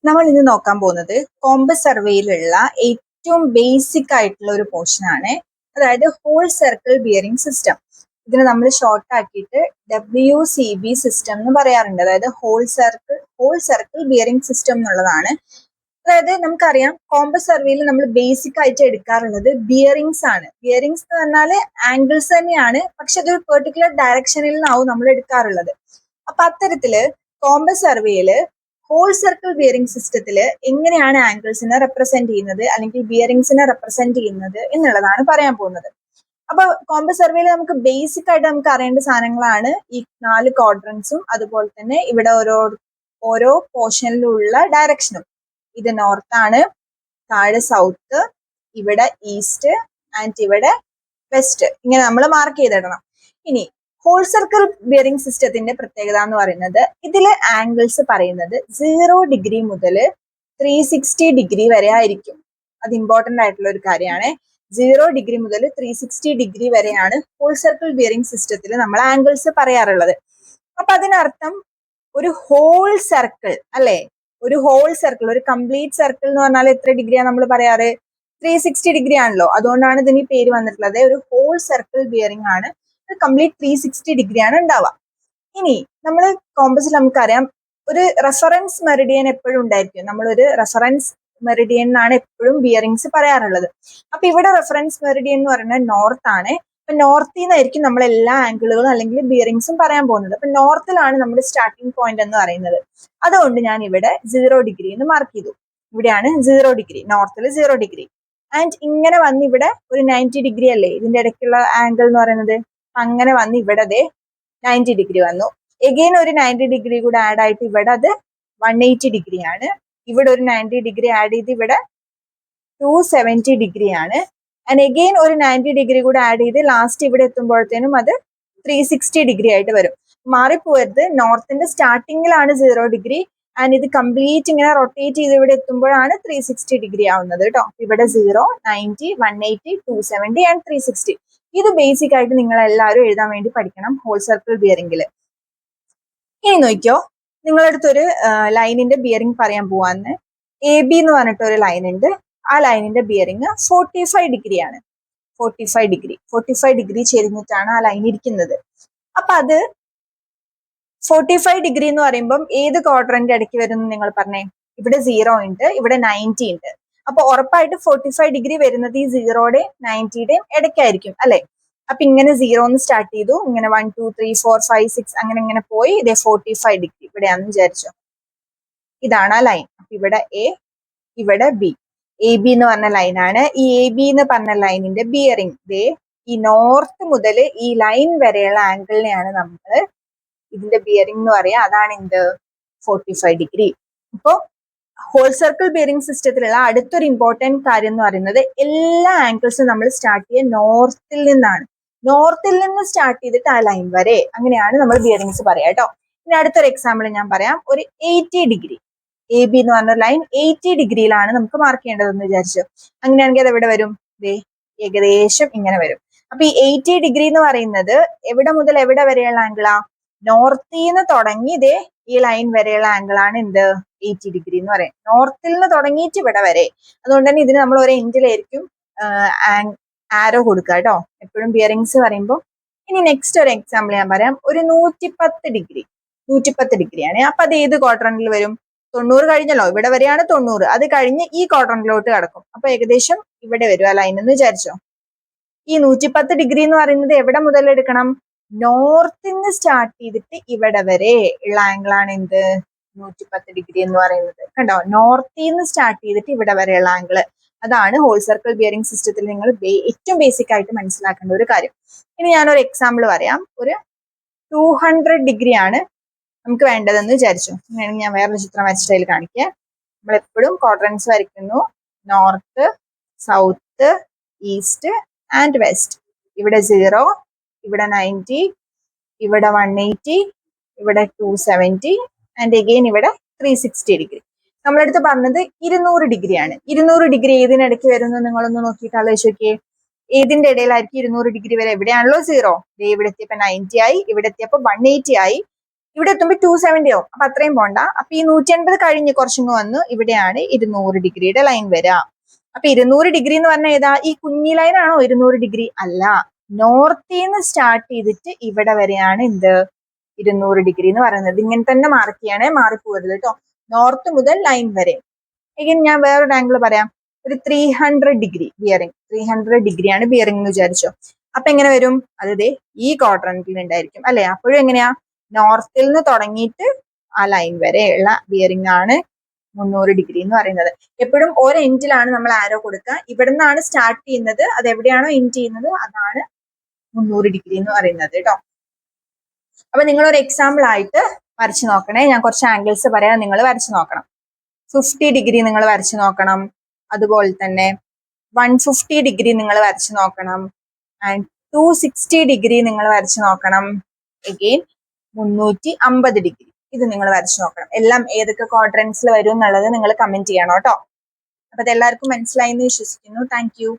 നമ്മൾ ഇന്ന് നോക്കാൻ പോകുന്നത് കോമ്പസ് സർവേയിലുള്ള ഏറ്റവും ബേസിക് ആയിട്ടുള്ള ഒരു പോർഷൻ ആണ്. അതായത് ഹോൾ സർക്കിൾ ബിയറിംഗ് സിസ്റ്റം. ഇതിനെ നമ്മൾ ഷോർട്ട് ആക്കിയിട്ട് WCB സിസ്റ്റം എന്ന് പറയാറുണ്ട്. അതായത് ഹോൾ സർക്കിൾ ബിയറിംഗ് സിസ്റ്റം എന്നുള്ളതാണ്. അതായത് നമുക്കറിയാം കോമ്പസ് സർവേയിൽ നമ്മൾ ബേസിക് ആയിട്ട് എടുക്കാറുള്ളത് ബിയറിംഗ്സ് ആണ്. ബിയറിംഗ്സ് എന്ന് പറഞ്ഞാൽ ആംഗിൾസ് തന്നെയാണ്, പക്ഷെ അതൊരു പെർട്ടിക്കുലർ ഡയറക്ഷനിൽ നിന്നാവും നമ്മൾ എടുക്കാറുള്ളത്. അപ്പൊ അത്തരത്തില് കോമ്പസ് സർവേയില് ഹോൾ സർക്കിൾ ബിയറിംഗ് സിസ്റ്റത്തിൽ എങ്ങനെയാണ് ആംഗിൾസിനെ റെപ്രസെന്റ് ചെയ്യുന്നത് അല്ലെങ്കിൽ ബിയറിംഗ്സിനെ റെപ്രസെന്റ് ചെയ്യുന്നത് എന്നുള്ളതാണ് പറയാൻ പോകുന്നത്. അപ്പൊ കോമ്പസ് സർവേയിൽ നമുക്ക് ബേസിക് ആയിട്ട് നമുക്ക് അറിയേണ്ട സാധനങ്ങളാണ് ഈ 4 ക്വാഡ്രൻസും, അതുപോലെ തന്നെ ഇവിടെ ഓരോ പോർഷനിലുള്ള ഡയറക്ഷനും. ഇത് നോർത്ത് ആണ്, താഴെ സൗത്ത്, ഇവിടെ ഈസ്റ്റ് ആൻഡ് ഇവിടെ വെസ്റ്റ്. ഇങ്ങനെ നമ്മൾ മാർക്ക് ചെയ്തിടണം. ഇനി ഹോൾ സർക്കിൾ ബിയറിംഗ് സിസ്റ്റത്തിന്റെ പ്രത്യേകത എന്ന് പറയുന്നത് ഇതിലെ ആംഗിൾസ് പറയുന്നത് 0 ഡിഗ്രി മുതൽ 360 ഡിഗ്രി വരെ ആയിരിക്കും. അത് ഇമ്പോർട്ടന്റ് ആയിട്ടുള്ള ഒരു കാര്യമാണ്. 0 ഡിഗ്രി മുതൽ 360 ഡിഗ്രി വരെയാണ് ഹോൾ സർക്കിൾ ബിയറിംഗ് സിസ്റ്റത്തിൽ നമ്മൾ ആംഗിൾസ് പറയാറുള്ളത്. അപ്പൊ അതിനർത്ഥം ഒരു ഹോൾ സർക്കിൾ അല്ലെ, ഒരു ഹോൾ സർക്കിൾ, ഒരു കംപ്ലീറ്റ് സർക്കിൾ എന്ന് പറഞ്ഞാൽ എത്ര ഡിഗ്രിയാണ് നമ്മൾ പറയാറ്? 360 ഡിഗ്രി ആണല്ലോ. അതുകൊണ്ടാണ് ഇതിന് പേര് വന്നിട്ടുള്ളത്. ഒരു ഹോൾ സർക്കിൾ ബിയറിംഗ് ആണ്. കംപ്ലീറ്റ് 360 ഡിഗ്രി ആണ് ഉണ്ടാവുക. ഇനി നമ്മൾ കോമ്പസിൽ നമുക്കറിയാം ഒരു റെഫറൻസ് മെറിഡിയൻ എപ്പോഴും ഉണ്ടായിരിക്കും. നമ്മളൊരു റെഫറൻസ് മെറിഡിയൻ എന്നാണ് എപ്പോഴും ബിയറിംഗ്സ് പറയാറുള്ളത്. അപ്പൊ ഇവിടെ റെഫറൻസ് മെറിഡിയൻ എന്ന് പറയുന്നത് നോർത്ത് ആണ്. അപ്പൊ നോർത്തിൽ നിന്നായിരിക്കും നമ്മൾ എല്ലാ ആംഗിളുകളും അല്ലെങ്കിൽ ബിയറിംഗ്സും പറയാൻ പോകുന്നത്. അപ്പൊ നോർത്തിലാണ് നമ്മുടെ സ്റ്റാർട്ടിംഗ് പോയിന്റ് എന്ന് പറയുന്നത്. അതുകൊണ്ട് ഞാൻ ഇവിടെ 0 ഡിഗ്രി എന്ന് മാർക്ക് ചെയ്തു. ഇവിടെയാണ് 0 ഡിഗ്രി, നോർത്തിൽ 0 ഡിഗ്രി. ആൻഡ് ഇങ്ങനെ വന്ന് ഇവിടെ ഒരു 90 ഡിഗ്രി അല്ലേ ഇതിന്റെ ഇടയ്ക്കുള്ള ആംഗിൾ എന്ന് പറയുന്നത്. അങ്ങനെ വന്ന് ഇവിടെ 90 ഡിഗ്രി വന്നു. എഗെയിൻ ഒരു 90 ഡിഗ്രി കൂടെ ആഡ് ആയിട്ട് ഇവിടെ അത് 180 ഡിഗ്രി ആണ്. ഇവിടെ ഒരു 90 ഡിഗ്രി ആഡ് ചെയ്ത് ഇവിടെ 270 ഡിഗ്രി ആണ്. ആൻഡ് എഗെയിൻ ഒരു 90 ഡിഗ്രി കൂടെ ആഡ് ചെയ്ത് ലാസ്റ്റ് ഇവിടെ എത്തുമ്പോഴത്തേനും അത് 360 ഡിഗ്രി ആയിട്ട് വരും. മാറിപ്പോയത് നോർത്തിന്റെ സ്റ്റാർട്ടിങ്ങിലാണ് 0 ഡിഗ്രി ആൻഡ് ഇത് കംപ്ലീറ്റ് ഇങ്ങനെ റൊട്ടേറ്റ് ചെയ്ത് ഇവിടെ എത്തുമ്പോഴാണ് 360 ഡിഗ്രി ആവുന്നത് കേട്ടോ. ഇവിടെ 0, 90, 180, 270 ആൻഡ് 360. ഇത് ബേസിക് ആയിട്ട് നിങ്ങൾ എല്ലാവരും എഴുതാൻ വേണ്ടി പഠിക്കണം ഹോൾ സർക്കിൾ ബിയറിംഗിൽ. ഇനി നോക്കിയോ, നിങ്ങളുടെ അടുത്തൊരു ലൈനിന്റെ ബിയറിംഗ് പറയാൻ പോവാന്ന്. AB എന്ന് പറഞ്ഞിട്ട് ഒരു ലൈൻ ഉണ്ട്. ആ ലൈനിന്റെ ബിയറിംഗ് 45 ഡിഗ്രി ആണ്. 45 ഡിഗ്രി ചെരിഞ്ഞിട്ടാണ് ആ ലൈൻ ഇരിക്കുന്നത്. അപ്പൊ അത് 45 ഡിഗ്രി എന്ന് പറയുമ്പം ഏത് ക്വാഡ്രന്റ് ഇടയ്ക്ക് വരും എന്ന് നിങ്ങൾ പറഞ്ഞേ? ഇവിടെ 0 ഉണ്ട്, ഇവിടെ 90 ഉണ്ട്. അപ്പൊ ഉറപ്പായിട്ട് 45 ഡിഗ്രി വരുന്നത് ഈ 0യുടെയും 90യുടെയും ഇടയ്ക്കായിരിക്കും അല്ലെ. അപ്പൊ ഇങ്ങനെ 0 സ്റ്റാർട്ട് ചെയ്തു, ഇങ്ങനെ 1, 2, 3, 4, 5, 6 അങ്ങനെ ഇങ്ങനെ പോയി ഇതേ 45 ഡിഗ്രി ഇവിടെയാണെന്ന് വിചാരിച്ചോ. ഇതാണ് ആ ലൈൻ. അപ്പൊ ഇവിടെ A, ഇവിടെ B. AB എന്ന് പറഞ്ഞ ലൈനാണ്. ഈ AB എന്ന് പറഞ്ഞ ലൈനിന്റെ ബിയറിംഗ് ഈ നോർത്ത് മുതൽ ഈ ലൈൻ വരെയുള്ള ആംഗിളിനെയാണ് നമ്മൾ ഇതിന്റെ ബിയറിംഗ് എന്ന് പറയാ. അതാണ് എന്ത്? 45 ഡിഗ്രി. അപ്പോ ഹോൾ സർക്കിൾ ബിയറിംഗ് സിസ്റ്റത്തിലുള്ള അടുത്തൊരു ഇമ്പോർട്ടന്റ് കാര്യം എന്ന് പറയുന്നത് എല്ലാ ആംഗിൾസും നമ്മൾ സ്റ്റാർട്ട് ചെയ്യുക നോർത്തിൽ നിന്നാണ്. നോർത്തിൽ നിന്ന് സ്റ്റാർട്ട് ചെയ്തിട്ട് ആ ലൈൻ വരെ, അങ്ങനെയാണ് നമ്മൾ ബിയറിംഗ്സ് പറയാം കേട്ടോ. ഇനി അടുത്തൊരു എക്സാമ്പിൾ ഞാൻ പറയാം. ഒരു 80 ഡിഗ്രി AB എന്ന് പറഞ്ഞ ലൈൻ 80 ഡിഗ്രിയിലാണ് നമുക്ക് മാർക്ക് ചെയ്യേണ്ടതെന്ന് വിചാരിച്ചു. അങ്ങനെയാണെങ്കിൽ അത് എവിടെ വരും? ഏകദേശം ഇങ്ങനെ വരും. അപ്പൊ ഈ 80 ഡിഗ്രി എന്ന് പറയുന്നത് എവിടെ മുതൽ എവിടെ വരെയുള്ള ആംഗിളാ? നോർത്തിൽ നിന്ന് തുടങ്ങി ഈ ലൈൻ വരെയുള്ള ആംഗിൾ ആണ് എന്ത്? 80 ഡിഗ്രി എന്ന് പറയും. നോർത്തിൽ നിന്ന് തുടങ്ങിയിട്ട് ഇവിടെ വരെ. അതുകൊണ്ട് തന്നെ ഇതിന് നമ്മൾ ഒരു എൻഡിലായിരിക്കും ആരോ കൊടുക്കുക കേട്ടോ എപ്പോഴും ബിയറിംഗ്സ് പറയുമ്പോൾ. ഇനി നെക്സ്റ്റ് ഒരു എക്സാമ്പിൾ ഞാൻ പറയാം. ഒരു 110 ഡിഗ്രിയാണ്. അപ്പൊ അത് ഏത് ക്വാഡ്രന്റിൽ വരും? 90 കഴിഞ്ഞല്ലോ, ഇവിടെ വരെയാണ് 90. അത് കഴിഞ്ഞ് ഈ ക്വാഡ്രന്റിലോട്ട് കിടക്കും. അപ്പൊ ഏകദേശം ഇവിടെ വരും ആ ലൈൻ എന്ന് വിചാരിച്ചോ. ഈ 110 ഡിഗ്രി എന്ന് പറയുന്നത് എവിടെ മുതൽ എടുക്കണം? നോർത്തിൽ നിന്ന് സ്റ്റാർട്ട് ചെയ്തിട്ട് ഇവിടെ വരെ ഉള്ള ആംഗിൾ ആണ് എന്ത്? 110 ഡിഗ്രി എന്ന് പറയുന്നത്. കണ്ടോ, നോർത്തിൽ നിന്ന് സ്റ്റാർട്ട് ചെയ്തിട്ട് ഇവിടെ വരെയുള്ള ആംഗിൾ. അതാണ് ഹോൾ സർക്കിൾ ബിയറിംഗ് സിസ്റ്റത്തിൽ നിങ്ങൾ ഏറ്റവും ബേസിക് ആയിട്ട് മനസ്സിലാക്കേണ്ട ഒരു കാര്യം. ഇനി ഞാനൊരു എക്സാമ്പിൾ പറയാം. ഒരു 200 ഡിഗ്രി ആണ് നമുക്ക് വേണ്ടതെന്ന് വിചാരിച്ചു. അങ്ങനെയാണെങ്കിൽ ഞാൻ വേറൊരു ചിത്രം വരച്ചിട്ട് അതിൽ കാണിക്കാം. നമ്മളെപ്പോഴും ക്വാഡ്രൻസ് വരയ്ക്കുന്നു. North, south, east and west. ഇവിടെ 0, ഇവിടെ 90, ഇവിടെ 180, ഇവിടെ 270 ആൻഡ് അഗെയിൻ ഇവിടെ 360 ഡിഗ്രി. നമ്മളടുത്ത് പറഞ്ഞത് 200 ഡിഗ്രിയാണ്. 200 ഡിഗ്രി ഏതിനിടയ്ക്ക് വരുന്നു നിങ്ങളൊന്ന് നോക്കിയിട്ട് ആലോചിച്ച് നോക്കിയേ. ഏതിന്റെ ഇടയിലായിരിക്കും 200 ഡിഗ്രി വരെ? എവിടെയാണല്ലോ 0. ഇവിടെ എത്തിയപ്പോ 90 ആയി, ഇവിടെ എത്തിയപ്പോ 180 ആയി. ഇവിടെ എത്തുമ്പോൾ 270 ആവും. അപ്പൊ അത്രയും പോണ്ട. അപ്പൊ ഈ 180 കഴിഞ്ഞ് കുറച്ചും വന്നു ഇവിടെയാണ് 200 ഡിഗ്രിയുടെ ലൈൻ വരിക. അപ്പൊ 200 ഡിഗ്രി എന്ന് പറഞ്ഞാൽ ഏതാ? ഈ കുഞ്ഞി ലൈൻ ആണോ 200 ഡിഗ്രി? അല്ല, നോർത്തിൽ നിന്ന് സ്റ്റാർട്ട് ചെയ്തിട്ട് ഇവിടെ വരെയാണ് എന്ത് 200 ഡിഗ്രി എന്ന് പറയുന്നത്. ഇങ്ങനെ തന്നെ മാർക്ക് ചെയ്യണേ, മാറിപ്പോകരുത് കേട്ടോ. നോർത്ത് മുതൽ ലൈൻ വരെ. എങ്കിൽ ഞാൻ വേറൊരു ആംഗിൾ പറയാം. ഒരു 300 ഡിഗ്രി ബിയറിംഗ്, 300 ഡിഗ്രിയാണ് ബിയറിംഗ് എന്ന് വിചാരിച്ചോ. അപ്പൊ എങ്ങനെ വരും? അത് ഈ ക്വാഡ്രന്റിൽ ഉണ്ടായിരിക്കും അല്ലെ? അപ്പോഴും എങ്ങനെയാ? നോർത്തിൽ നിന്ന് തുടങ്ങിയിട്ട് ആ ലൈൻ വരെയുള്ള ബിയറിംഗ് ആണ് 300 ഡിഗ്രി എന്ന് പറയുന്നത്. എപ്പോഴും ഒരു എൻഡിലാണ് നമ്മൾ ആരോ കൊടുക്കുക. ഇവിടെ നിന്നാണ് സ്റ്റാർട്ട് ചെയ്യുന്നത്, അത് എവിടെയാണോ എൻഡ് ചെയ്യുന്നത് അതാണ് 300 ഡിഗ്രി എന്ന് പറയുന്നത് കേട്ടോ. അപ്പൊ നിങ്ങൾ ഒരു എക്സാമ്പിൾ ആയിട്ട് വരച്ചു നോക്കണേ. ഞാൻ കുറച്ച് ആംഗിൾസ് പറയാം, നിങ്ങൾ വരച്ചു നോക്കണം. 50 ഡിഗ്രി നിങ്ങൾ വരച്ചു നോക്കണം. അതുപോലെ തന്നെ 150 ഡിഗ്രി നിങ്ങൾ വരച്ചു നോക്കണം. ആൻഡ് 260 ഡിഗ്രി നിങ്ങൾ വരച്ചു നോക്കണം. അഗെയിൻ 350 ഡിഗ്രി ഇത് നിങ്ങൾ വരച്ചു നോക്കണം. എല്ലാം ഏതൊക്കെ ക്വാഡ്രന്റ്സിൽ വരും എന്നുള്ളത് നിങ്ങൾ കമന്റ് ചെയ്യണം കേട്ടോ. അപ്പൊ അതെല്ലാവർക്കും മനസ്സിലായി എന്ന് വിശ്വസിക്കുന്നു. Thank you.